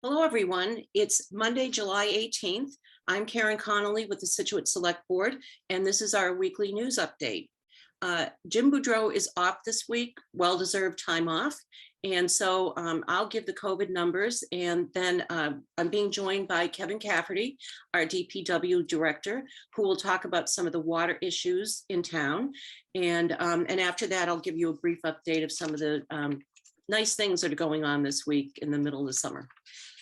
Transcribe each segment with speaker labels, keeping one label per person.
Speaker 1: Hello, everyone. It's Monday, July 18th. I'm Karen Connolly with the Scituate Select Board, and this is our weekly news update. Jim Boudreau is off this week, well-deserved time off. And so I'll give the COVID numbers, and then I'm being joined by Kevin Cafferty, our DPW director, who will talk about some of the water issues in town. And after that, I'll give you a brief update of some of the nice things that are going on this week in the middle of the summer.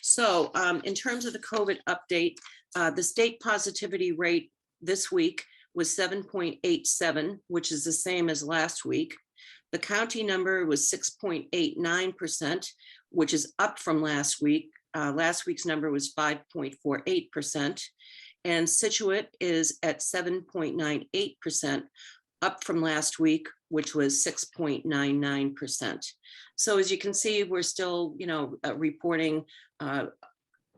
Speaker 1: So in terms of the COVID update, the state positivity rate this week was 7.87, which is the same as last week. The county number was 6.89%, which is up from last week. Last week's number was 5.48%. And Scituate is at 7.98%, up from last week, which was 6.99%. So as you can see, we're still, reporting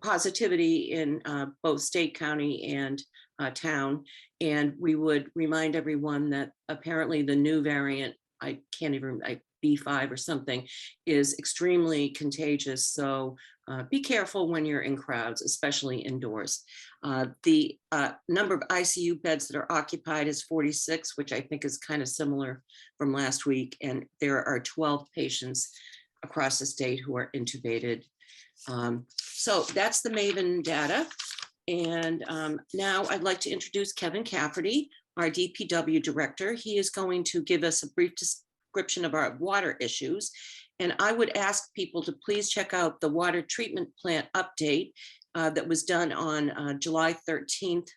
Speaker 1: positivity in both state, county, and town. And we would remind everyone that apparently the new variant, B5 or something, is extremely contagious. So be careful when you're in crowds, especially indoors. The number of ICU beds that are occupied is 46, which I think is kind of similar from last week. And there are 12 patients across the state who are intubated. So that's the MAVEN data. And now I'd like to introduce Kevin Cafferty, our DPW director. He is going to give us a brief description of our water issues. And I would ask people to please check out the water treatment plant update that was done on July 13th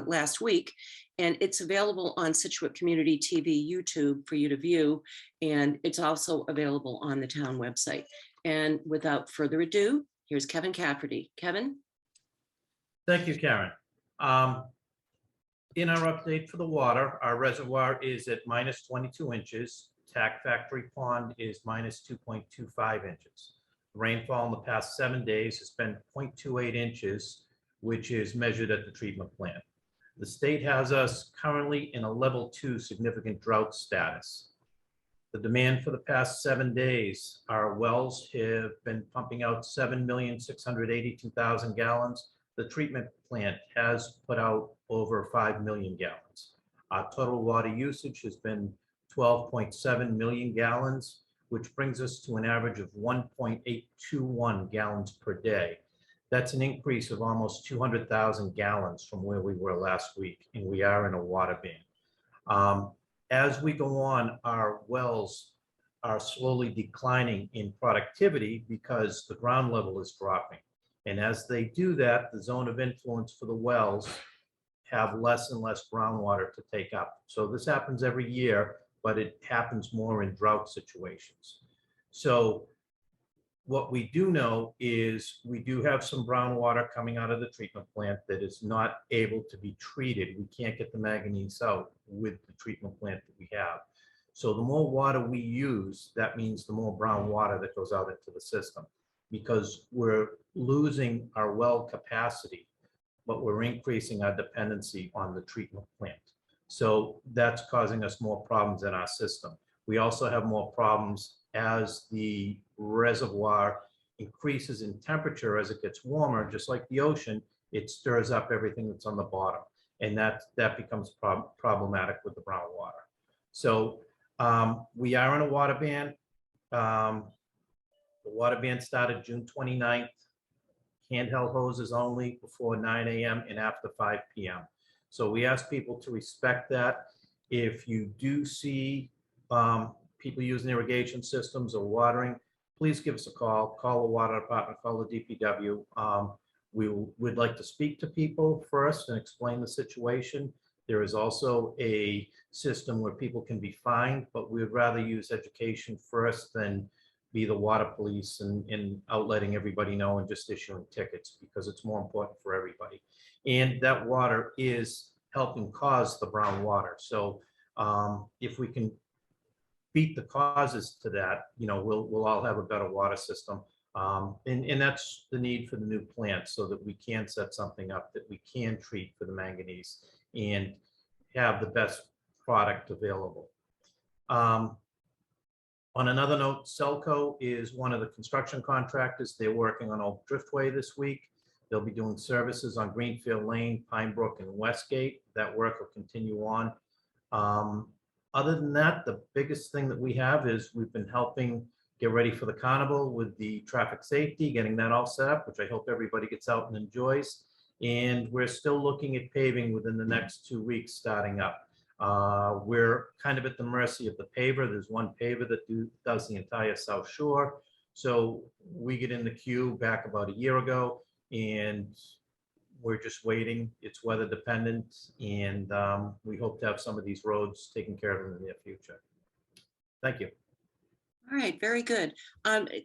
Speaker 1: last week. And it's available on Scituate Community TV YouTube for you to view. And it's also available on the town website. And without further ado, here's Kevin Cafferty. Kevin?
Speaker 2: Thank you, Karen. In our update for the water, our reservoir is at minus 22 inches. Tack Factory Pond is minus 2.25 inches. Rainfall in the past 7 days has been 0.28 inches, which is measured at the treatment plant. The state has us currently in a level 2 significant drought status. The demand for the past 7 days, our wells have been pumping out 7,682,000 gallons. The treatment plant has put out over 5 million gallons. Our total water usage has been 12.7 million gallons, which brings us to an average of 1.821 gallons per day. That's an increase of almost 200,000 gallons from where we were last week, and we are in a water ban. As we go on, our wells are slowly declining in productivity because the ground level is dropping. And as they do that, the zone of influence for the wells have less and less groundwater to take up. So this happens every year, but it happens more in drought situations. So what we do know is we do have some brown water coming out of the treatment plant that is not able to be treated. We can't get the manganese out with the treatment plant that we have. So the more water we use, that means the more brown water that goes out into the system, because we're losing our well capacity, but we're increasing our dependency on the treatment plant. So that's causing us more problems in our system. We also have more problems as the reservoir increases in temperature. As it gets warmer, just like the ocean, it stirs up everything that's on the bottom, and that becomes problematic with the brown water. So we are in a water ban. The water ban started June 29th. Handheld hoses only before 9 a.m. and after 5 p.m. So we ask people to respect that. If you do see people using irrigation systems or watering, please give us a call. Call the water department, call the DPW. We would like to speak to people first and explain the situation. There is also a system where people can be fined, but we would rather use education first than be the water police and out letting everybody know and just issuing tickets, because it's more important for everybody. And that water is helping cause the brown water. So if we can beat the causes to that, we'll all have a better water system. And that's the need for the new plant, so that we can set something up that we can treat for the manganese and have the best product available. On another note, Selco is one of the construction contractors. They're working on Old Driftway this week. They'll be doing services on Greenfield Lane, Pine Brook, and Westgate. That work will continue on. Other than that, the biggest thing that we have is we've been helping get ready for the carnival with the traffic safety, getting that all set up, which I hope everybody gets out and enjoys. And we're still looking at paving within the next 2 weeks starting up. We're kind of at the mercy of the paver. There's one paver that does the entire South Shore. So we get in the queue back about a year ago, and we're just waiting. It's weather dependent, and we hope to have some of these roads taken care of in the near future. Thank you.
Speaker 1: All right, very good.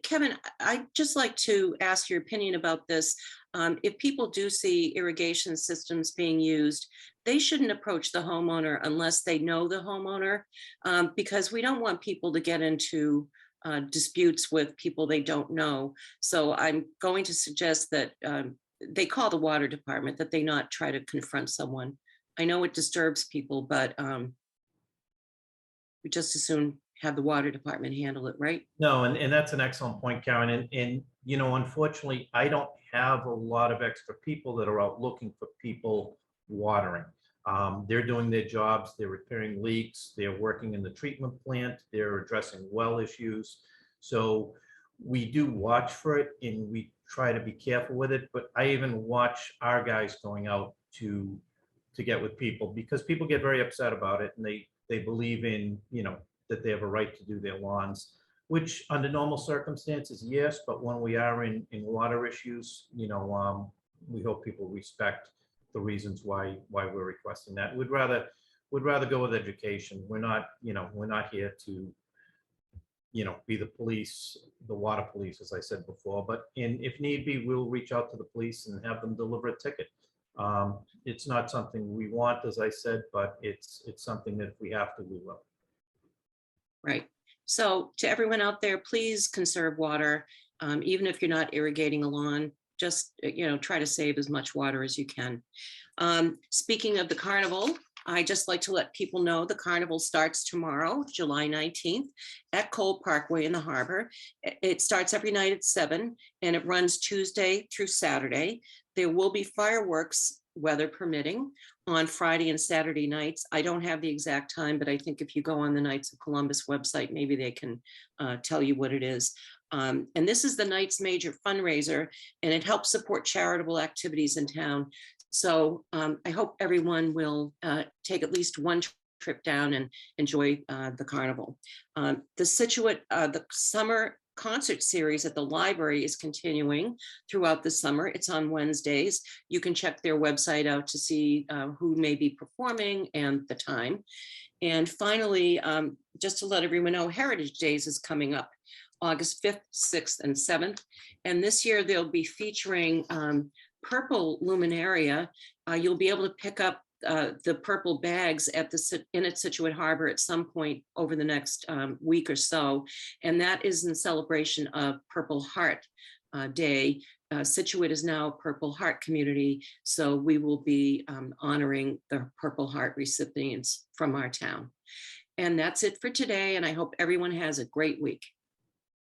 Speaker 1: Kevin, I'd just like to ask your opinion about this. If people do see irrigation systems being used, they shouldn't approach the homeowner unless they know the homeowner, because we don't want people to get into disputes with people they don't know. So I'm going to suggest that they call the water department, that they not try to confront someone. I know it disturbs people, but we just as soon have the water department handle it, right?
Speaker 2: No, and that's an excellent point, Karen. And you know, unfortunately, I don't have a lot of extra people that are out looking for people watering. They're doing their jobs, they're repairing leaks, they're working in the treatment plant, they're addressing well issues. So we do watch for it and we try to be careful with it, but I even watch our guys going out to get with people, because people get very upset about it, and they believe in, you know, that they have a right to do their lawns, which under normal circumstances, yes, but when we are in water issues, you know, we hope people respect the reasons why we're requesting that. We'd rather go with education. We're not, you know, we're not here to, you know, be the police, the water police, as I said before, but if need be, we'll reach out to the police and have them deliver a ticket. It's not something we want, as I said, but it's something that if we have to, we will.
Speaker 1: Right. So to everyone out there, please conserve water. Even if you're not irrigating a lawn, just, you know, try to save as much water as you can. Speaking of the carnival, I just like to let people know the carnival starts tomorrow, July 19th at Cole Parkway in the harbor. It starts every night at 7 and it runs Tuesday through Saturday. There will be fireworks, weather permitting, on Friday and Saturday nights. I don't have the exact time, but I think if you go on the Knights of Columbus website, maybe they can tell you what it is. And this is the Knights major fundraiser, and it helps support charitable activities in town. So I hope everyone will take at least one trip down and enjoy the carnival. The Scituate, the summer concert series at the library is continuing throughout the summer. It's on Wednesdays. You can check their website out to see who may be performing and the time. And finally, just to let everyone know, Heritage Days is coming up August 5th, 6th, and 7th. And this year they'll be featuring purple luminaria. You'll be able to pick up the purple bags at the Scituate Harbor at some point over the next week or so. And that is in celebration of Purple Heart Day. Scituate is now a Purple Heart community, so we will be honoring the Purple Heart recipients from our town. And that's it for today, and I hope everyone has a great week.